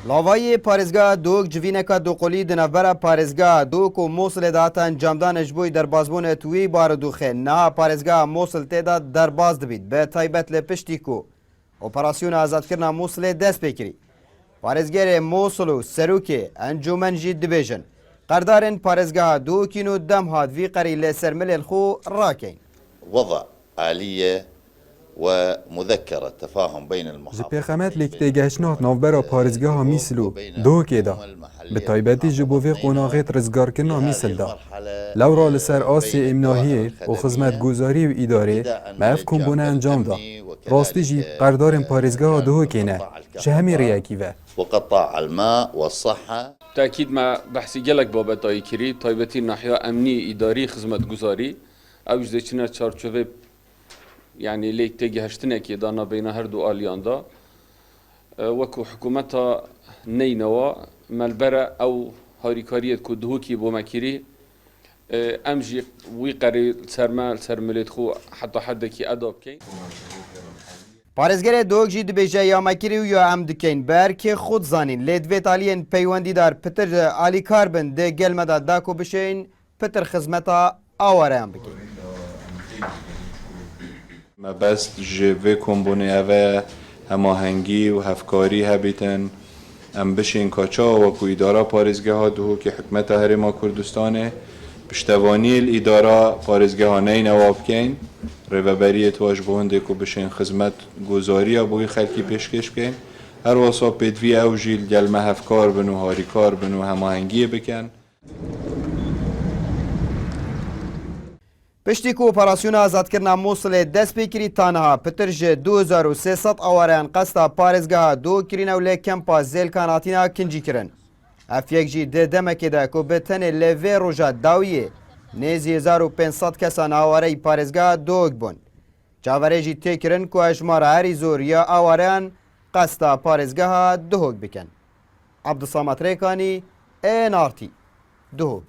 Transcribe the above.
لاوای پارێزگا دوک جivîneka doqolî di navbera parêzgeha Dûk û Mosulê de hate encamdan ji bo derbasbûnê wî barodûxê niha parêzgeha Mosul tê de derbas dibît bi taybet li piştî ku operasyona azadkirina Mosulê dest pê kirî. Parêzgerê Mosul û serokê encûmen jî dibêjin qerdarên parêzgeha Dûkîn û dem hat vî qerî lê ser milên xwe rakeyn. وضع آلية ومذكرة تفاهم بين ji المحافظين pêxemet lêktêgehişna navbera parêzgeha Mîsil û Duhokê de bi taybetî ji bo vê qonaxê rizgarkirina Mîsil de lewra li ser asê emnahiyê û xizmetguzarî û îdarê me ev kombûne encam da. Rastî jî qerdarên parêzgeha Duhokê ne ji hemî rêyekî ve. وقطاع الماء والصحة. تأكيد ما بحثي جلك بابتاي كري تايبتي ناحية أمني إداري خدمة جزاري أو جديشنا تشارشوفي يعني ليك تيجي هشتنا كده أنا بين هردو آليان دا وكو حكومتها نينوا مالبرة أو هاريكارية كدهوكي بومكيري أمجي ويقري سرملت خو حتى حدكي أداب كي Parêzgerê Dûk jî dibêje ya me kirî û ya em dikeyn bi erkê xwe dizanîn lê divê aliyên peywendîdar pitir alîkar bin dê gel me de da ku bişên pitir xizmeta awareyan bikin. مەبەست ji vê kombûnê hemahengî û hevkarî hebîtin em bişên kaça wekû îdara parêzgeha Duhokê hikûmeta Herêma Kurdistanê piştevaniyê li îdara parêzgeha Neynewa bikeyn rêveberiyê twa ji bo hindê ku bişên xizmet guzariya bo wî xelkî pêşkêş bikeyn her wasa pêdivî ew jî li gel me hevkar bin û harîkar bin û hemahengiyê bikin. Piştî ku operasyona azadkirina Mosulê dest pê kirî taniha pitir ji 2300 awareyan qesta parêzgeha Dûk kirîne û lê kempa zêlkan hatîne kincî kirin. Ev yek jî di demekê de ku bi tenê lê vê roja dawiyê nêzî 1500 kesan awareyî parêzgeha Dûk bûn. Çaverê jî tê kirin ku hejmara herî zor ya awareyan qesta parêzgeha Duhok bikin. Abdusamet Rêkanî, NRT, Duhok.